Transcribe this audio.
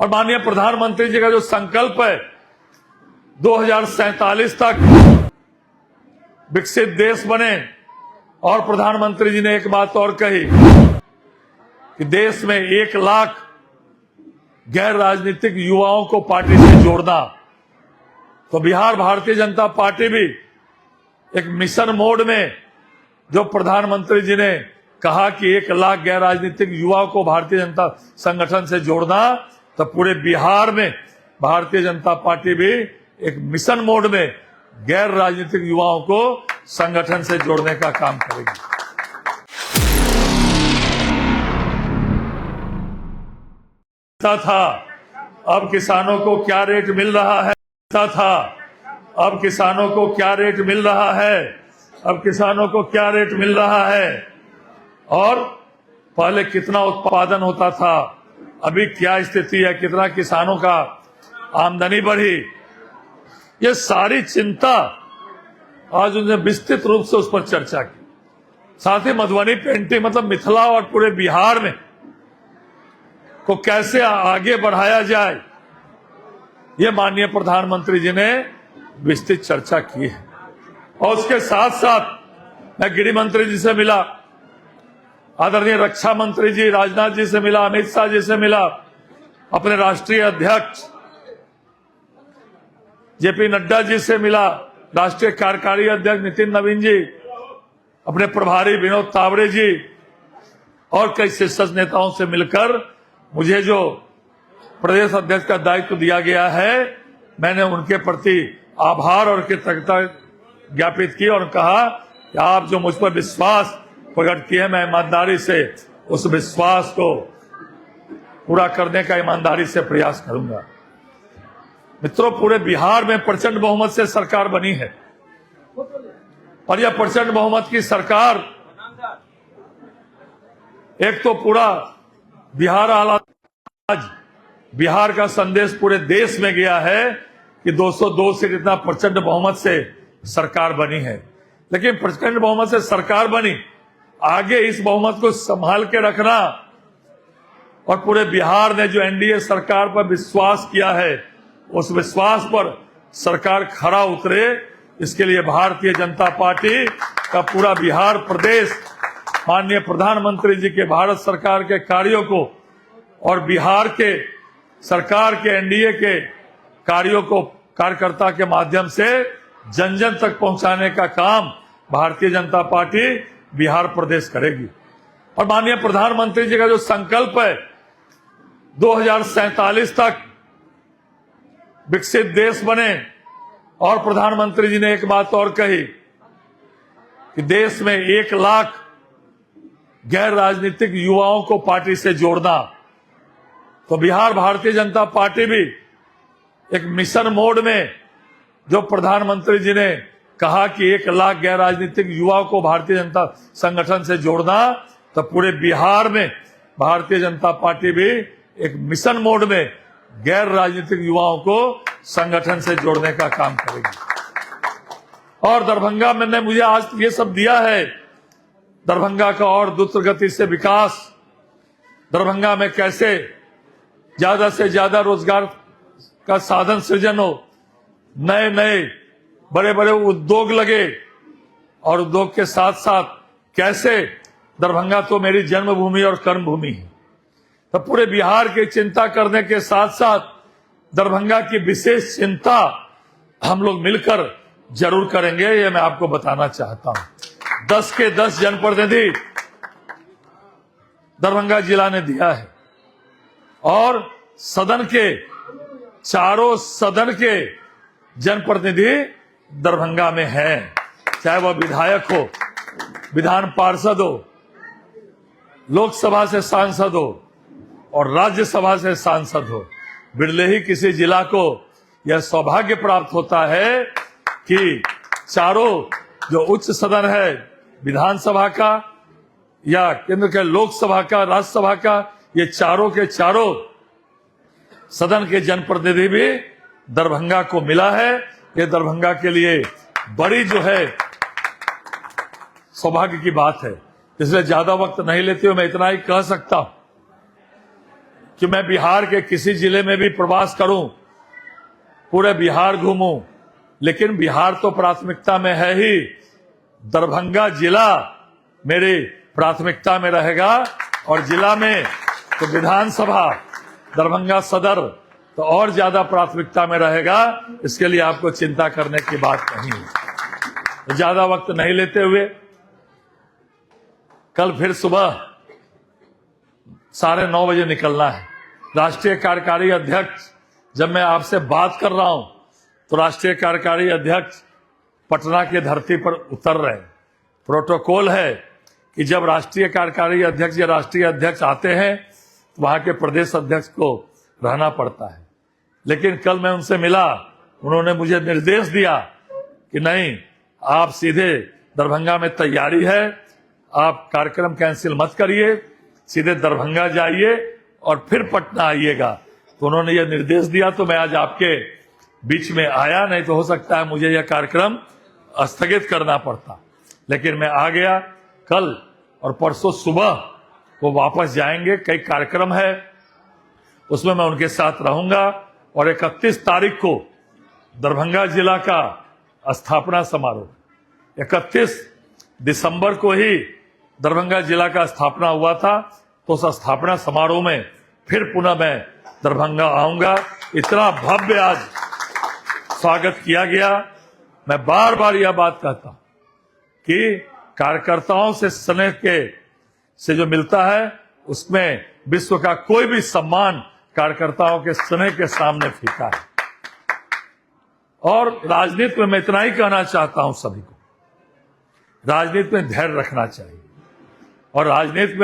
और माननीय प्रधानमंत्री जी का जो संकल्प है 2047 तक विकसित देश बने, और प्रधानमंत्री जी ने एक बात और कही कि देश में 1 लाख गैर राजनीतिक युवाओं को पार्टी से जोड़ना। तो बिहार भारतीय जनता पार्टी भी एक मिशन मोड में, जो प्रधानमंत्री जी ने कहा कि 1 लाख गैर राजनीतिक युवाओं को भारतीय जनता संगठन से जोड़ना, तो पूरे बिहार में भारतीय जनता पार्टी भी एक मिशन मोड में गैर राजनीतिक युवाओं को संगठन से जोड़ने का काम करेगी। था अब किसानों को क्या रेट मिल रहा है, अब किसानों को क्या रेट मिल रहा है, अब किसानों को क्या रेट मिल रहा है, और पहले कितना उत्पादन होता था, अभी क्या स्थिति है, कितना किसानों का आमदनी बढ़ी। ये सारी चिंता आज उन्होंने विस्तृत रूप से उस पर चर्चा की। साथ ही मधुबनी पेंटिंग मतलब मिथिला और पूरे बिहार में को कैसे आगे बढ़ाया जाए, ये माननीय प्रधानमंत्री जी ने विस्तृत चर्चा की है। और उसके साथ साथ मैं गृह मंत्री जी से मिला, आदरणीय रक्षा मंत्री जी राजनाथ जी से मिला, अमित शाह जी से मिला, अपने राष्ट्रीय अध्यक्ष जेपी नड्डा जी से मिला, राष्ट्रीय कार्यकारी अध्यक्ष नितिन नवीन जी, अपने प्रभारी विनोद तावड़े जी और कई शीर्ष नेताओं से मिलकर मुझे जो प्रदेश अध्यक्ष का दायित्व दिया गया है, मैंने उनके प्रति आभार और कृतज्ञता ज्ञापित की और कहा कि आप जो मुझ पर विश्वास प्रकट किए, मैं ईमानदारी से उस विश्वास को पूरा करने का ईमानदारी से प्रयास करूंगा। मित्रों, पूरे बिहार में प्रचंड बहुमत से सरकार बनी है, और यह प्रचंड बहुमत की सरकार एक तो पूरा बिहार आज बिहार का संदेश पूरे देश में गया है कि 202 से इतना प्रचंड बहुमत से सरकार बनी है। लेकिन प्रचंड बहुमत से सरकार बनी, आगे इस बहुमत को संभाल के रखना और पूरे बिहार ने जो एनडीए सरकार पर विश्वास किया है, उस विश्वास पर सरकार खरा उतरे, इसके लिए भारतीय जनता पार्टी का पूरा बिहार प्रदेश माननीय प्रधानमंत्री जी के भारत सरकार के कार्यों को और बिहार के सरकार के एनडीए के कार्यों को कार्यकर्ता के माध्यम से जन जन तक पहुंचाने का काम भारतीय जनता पार्टी बिहार प्रदेश करेगी। और माननीय प्रधानमंत्री जी का जो संकल्प है 2047 तक विकसित देश बने, और प्रधानमंत्री जी ने एक बात और कही कि देश में 1 लाख गैर राजनीतिक युवाओं को पार्टी से जोड़ना। तो बिहार भारतीय जनता पार्टी भी एक मिशन मोड में, जो प्रधानमंत्री जी ने कहा कि 1 लाख गैर राजनीतिक युवाओं को भारतीय जनता संगठन से जोड़ना, तो पूरे बिहार में भारतीय जनता पार्टी भी एक मिशन मोड में गैर राजनीतिक युवाओं को संगठन से जोड़ने का काम करेगी। और दरभंगा में मुझे आज ये सब दिया है, दरभंगा का और द्रुत गति से विकास, दरभंगा में कैसे ज्यादा से ज्यादा रोजगार का साधन सृजन हो, नए नए बड़े बड़े उद्योग लगे, और उद्योग के साथ साथ कैसे दरभंगा तो मेरी जन्मभूमि और कर्मभूमि है, तो पूरे बिहार की चिंता करने के साथ साथ दरभंगा की विशेष चिंता हम लोग मिलकर जरूर करेंगे, ये मैं आपको बताना चाहता हूं। 10 के 10 जनप्रतिनिधि दरभंगा जिला ने दिया है, और सदन के चारों सदन के जनप्रतिनिधि दरभंगा में हैं, चाहे वह विधायक हो, विधान पार्षद हो, लोकसभा से सांसद हो और राज्यसभा से सांसद हो। बिरले ही किसी जिला को यह सौभाग्य प्राप्त होता है कि चारों जो उच्च सदन है विधानसभा का या केंद्र के लोकसभा का, राज्यसभा का, ये चारों के चारों सदन के जनप्रतिनिधि भी दरभंगा को मिला है। ये दरभंगा के लिए बड़ी जो है सौभाग्य की बात है। इसलिए ज्यादा वक्त नहीं लेते हुए मैं इतना ही कह सकता हूं कि मैं बिहार के किसी जिले में भी प्रवास करूं, पूरे बिहार घूमूं, लेकिन बिहार तो प्राथमिकता में है ही, दरभंगा जिला मेरी प्राथमिकता में रहेगा। और जिला में तो विधानसभा, दरभंगा सदर तो और ज्यादा प्राथमिकता में रहेगा। इसके लिए आपको चिंता करने की बात नहीं है। तो ज्यादा वक्त नहीं लेते हुए कल फिर सुबह 9:30 बजे निकलना है। राष्ट्रीय कार्यकारी अध्यक्ष, जब मैं आपसे बात कर रहा हूं तो राष्ट्रीय कार्यकारी अध्यक्ष पटना की धरती पर उतर रहे हैं। प्रोटोकॉल है कि जब राष्ट्रीय कार्यकारी अध्यक्ष या राष्ट्रीय अध्यक्ष आते हैं तो वहां के प्रदेश अध्यक्ष को रहना पड़ता है। लेकिन कल मैं उनसे मिला, उन्होंने मुझे निर्देश दिया कि नहीं, आप सीधे दरभंगा में तैयारी है, आप कार्यक्रम कैंसिल मत करिए, सीधे दरभंगा जाइए और फिर पटना आइएगा। तो उन्होंने यह निर्देश दिया, तो मैं आज आपके बीच में आया, नहीं तो हो सकता है मुझे यह कार्यक्रम स्थगित करना पड़ता। लेकिन मैं आ गया। कल और परसों सुबह वो वापस जाएंगे, कई कार्यक्रम है, उसमें मैं उनके साथ रहूंगा। और 31 तारीख को दरभंगा जिला का स्थापना समारोह, 31 दिसंबर को ही दरभंगा जिला का स्थापना हुआ था, तो उस स्थापना समारोह में फिर पुनः मैं दरभंगा आऊंगा। इतना भव्य आज स्वागत किया गया। मैं बार बार यह बात कहता हूं कि कार्यकर्ताओं से स्नेह से जो मिलता है, उसमें विश्व का कोई भी सम्मान कार्यकर्ताओं के स्नेह के सामने फीका है। और राजनीति में मैं इतना ही कहना चाहता हूं सभी को, राजनीति में धैर्य रखना चाहिए। और राजनीति में